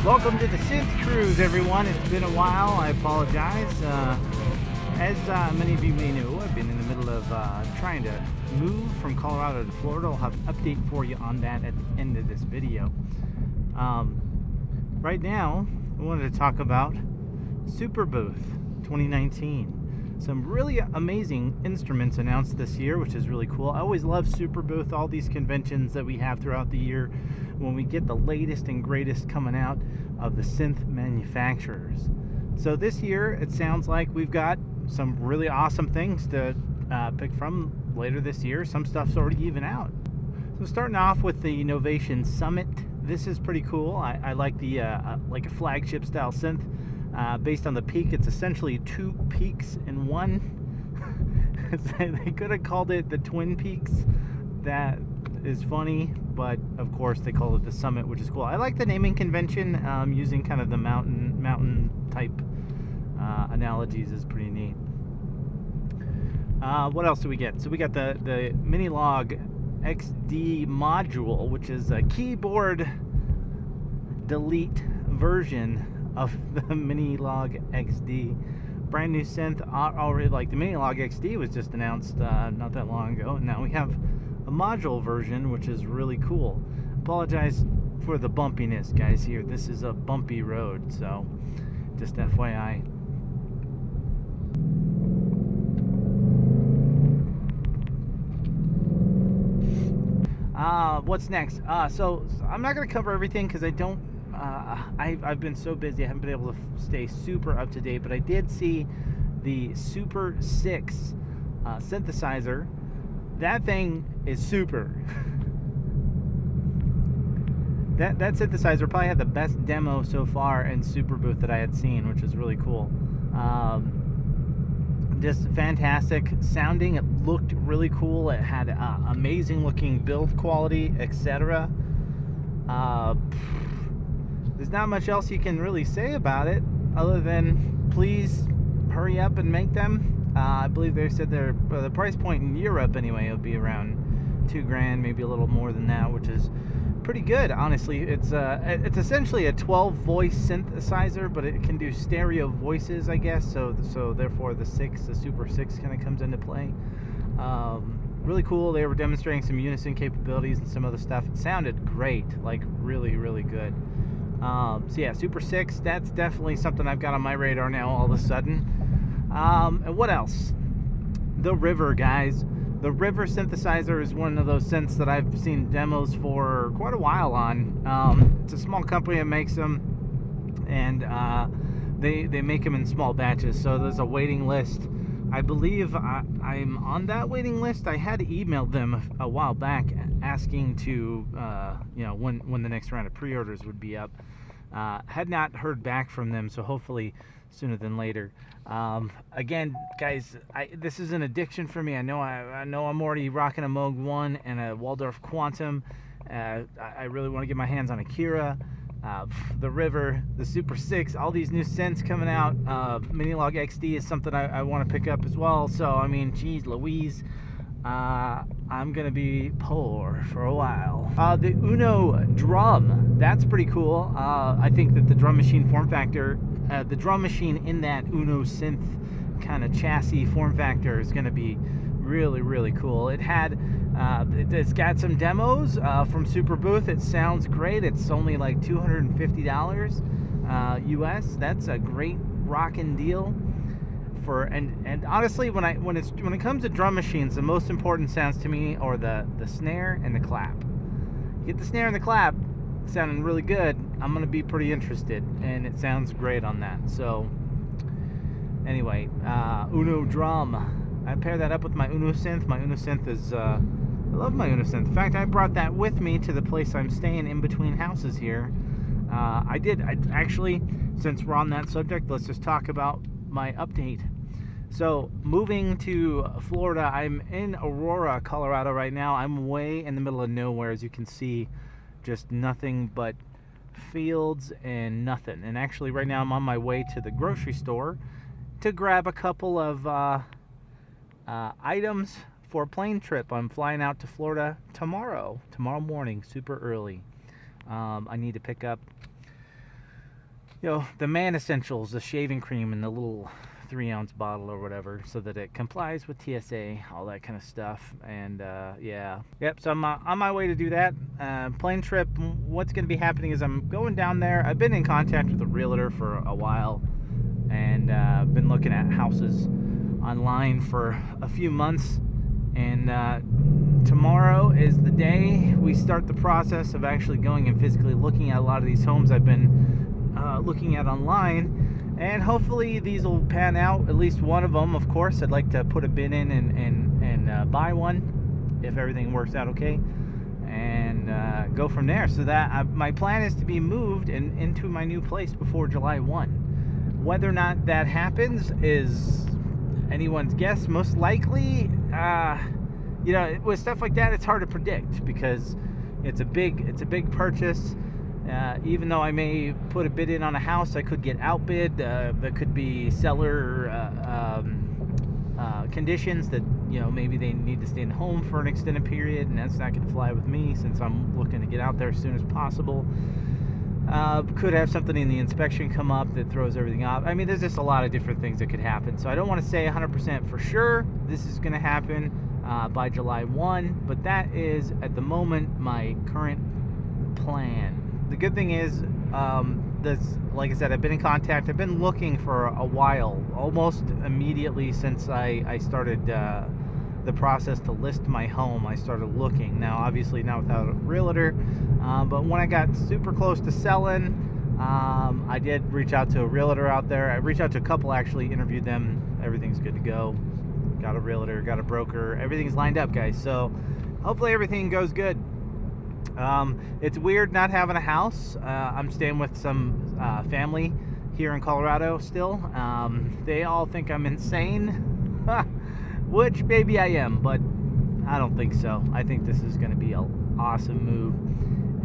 Welcome to the Synth Cruise, everyone. It's been a while. I apologize. As many of you may know, I've been in the middle of trying to move from Colorado to Florida. I'll have an update for you on that at the end of this video. Right now, I wanted to talk about Superbooth 2019. Some really amazing instruments announced this year, which is really cool. I always love Superbooth, all these conventions that we have throughout the year when we get the latest and greatest coming out of the synth manufacturers. So this year, it sounds like we've got some really awesome things to pick from later this year. Some stuff's already even out. So starting off with the Novation Summit, this is pretty cool. I like the like a flagship style synth. Based on the peak, it's essentially two peaks in one. They could have called it the Twin Peaks. That is funny, but of course they call it the Summit, which is cool. I like the naming convention. Using kind of the mountain type analogies is pretty neat. What else do we get? So we got the Minilogue XD Module, which is a keyboard delete version of the Minilogue XD. Brand new synth, already. Like the Minilogue XD was just announced not that long ago, and now we have a module version, which is really cool. Apologize for the bumpiness, guys. Here, this is a bumpy road, so just FYI. What's next? So I'm not going to cover everything because I don't. I've been so busy, I haven't been able to stay super up to date, but I did see the Super 6 synthesizer. That thing is super. that synthesizer probably had the best demo so far in Superbooth that I had seen, which is really cool. Just fantastic sounding. It looked really cool. It had amazing looking build quality, etc. There's not much else you can really say about it other than please hurry up and make them. I believe they said the price point in Europe anyway will be around $2,000, maybe a little more than that, which is pretty good, honestly. It's essentially a 12-voice synthesizer, but it can do stereo voices, I guess. So therefore the Super 6 kind of comes into play. Really cool. They were demonstrating some unison capabilities and some other stuff. It sounded great, like really, really good. So yeah, Super 6, that's definitely something I've got on my radar now all of a sudden. And what else? The River, guys. The River synthesizer is one of those synths that I've seen demos for quite a while on. It's a small company that makes them, and they make them in small batches, so there's a waiting list. I believe I'm on that waiting list. I had emailed them a while back asking to, when the next round of pre-orders would be up. Had not heard back from them, so hopefully sooner than later. Again, guys, this is an addiction for me. I know I'm already rocking a Moog 1 and a Waldorf Quantum. I really want to get my hands on Akira, the River, the Super 6, all these new synths coming out. Minilogue XD is something I want to pick up as well. So, I mean, geez Louise, I'm going to be poor for a while. The UNO Drum, that's pretty cool. I think that the drum machine form factor, the drum machine in that UNO synth kind of chassis form factor is going to be really, really cool. It's got some demos from Superbooth. It sounds great. It's only like $250 US. That's a great rockin' deal. And honestly, when it comes to drum machines, the most important sounds to me are the snare and the clap. You get the snare and the clap sounding really good, I'm gonna be pretty interested, and it sounds great on that. So anyway, UNO Drum. I pair that up with my UNO synth. My UNO synth is love my UNO synth. In fact, I brought that with me to the place I'm staying in between houses here. I actually, since we're on that subject, let's just talk about my update. So, moving to Florida, I'm in Aurora, Colorado right now. I'm way in the middle of nowhere, as you can see. Just nothing but fields and nothing. And actually, right now I'm on my way to the grocery store to grab a couple of items for a plane trip. I'm flying out to Florida tomorrow morning, super early. I need to pick up, the man essentials, the shaving cream in the little 3-ounce bottle or whatever, so that it complies with TSA, all that kind of stuff. And so I'm on my way to do that. Plane trip, what's going to be happening is I'm going down there. I've been in contact with a realtor for a while, and been looking at houses online for a few months. And tomorrow is the day we start the process of actually going and physically looking at a lot of these homes I've been looking at online. And hopefully these will pan out, at least one of them. Of course, I'd like to put a bid in and buy one if everything works out okay, and go from there. So that my plan is to be moved into my new place before July 1. Whether or not that happens is anyone's guess. Most likely, with stuff like that, it's hard to predict because it's a big purchase. Even though I may put a bid in on a house, I could get outbid. There could be seller conditions that maybe they need to stay in home for an extended period, and that's not going to fly with me since I'm looking to get out there as soon as possible. Could have something in the inspection come up that throws everything off. I mean, there's just a lot of different things that could happen. So I don't want to say 100% for sure this is going to happen by July 1, but that is at the moment my current plan. The good thing is, like I said, I've been in contact. I've been looking for a while, almost immediately since I started the process to list my home. I started looking. Now, obviously not without a realtor, but when I got super close to selling, I did reach out to a realtor out there. I reached out to a couple, actually, interviewed them. Everything's good to go. Got a realtor, got a broker. Everything's lined up, guys. So hopefully everything goes good. It's weird not having a house. I'm staying with some family here in Colorado still. They all think I'm insane, which maybe I am, but I don't think so. I think this is going to be an awesome move,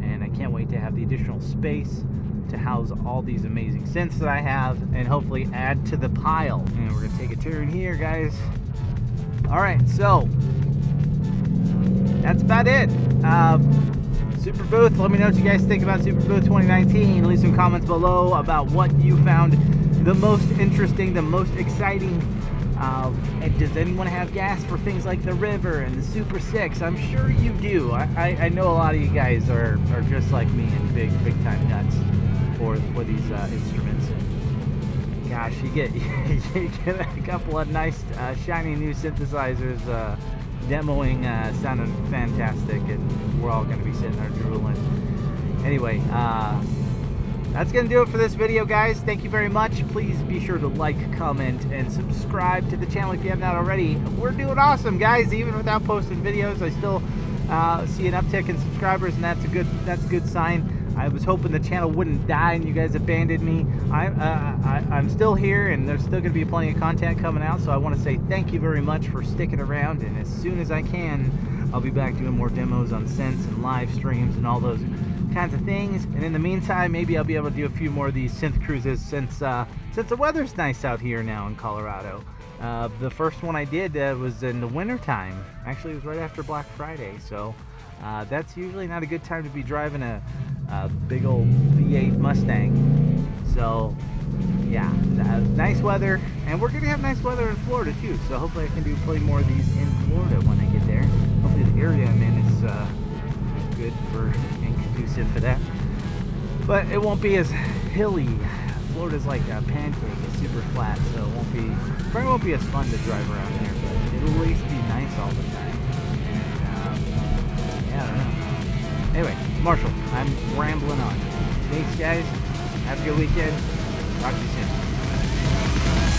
and I can't wait to have the additional space to house all these amazing synths that I have and hopefully add to the pile. And we're going to take a turn here, guys. Alright, so that's about it. Superbooth, let me know what you guys think about Superbooth 2019. Leave some comments below about what you found the most interesting, the most exciting. And does anyone have gas for things like the River and the Super 6? I'm sure you do. I know a lot of you guys are just like me and big time nuts for these instruments. Gosh, you get a couple of nice shiny new synthesizers demoing, sounding fantastic, and we're all going to be sitting there drooling. Anyway, that's going to do it for this video, guys. Thank you very much. Please be sure to like, comment, and subscribe to the channel if you haven't already. We're doing awesome, guys. Even without posting videos, I still see an uptick in subscribers, and that's a good sign. I was hoping the channel wouldn't die and you guys abandoned me. I'm still here, and there's still going to be plenty of content coming out, so I want to say thank you very much for sticking around, and as soon as I can, I'll be back doing more demos on synths and live streams and all those kinds of things. And in the meantime, maybe I'll be able to do a few more of these synth cruises since the weather's nice out here now in Colorado. The first one I did was in the winter time. Actually, it was right after Black Friday, so that's usually not a good time to be driving a big old V8 Mustang. So yeah, nice weather, and we're gonna have nice weather in Florida too, so hopefully I can do plenty more of these in Florida when I get there. Hopefully the area I'm in is good for and conducive for that, but it won't be as hilly. Florida's like a pancake, it's super flat, so it probably won't be as fun to drive around there, but it'll at least be nice all the time. And yeah, I don't know. Anyway, Marshall, I'm rambling on. Thanks, guys. Have a good weekend. Talk to you soon.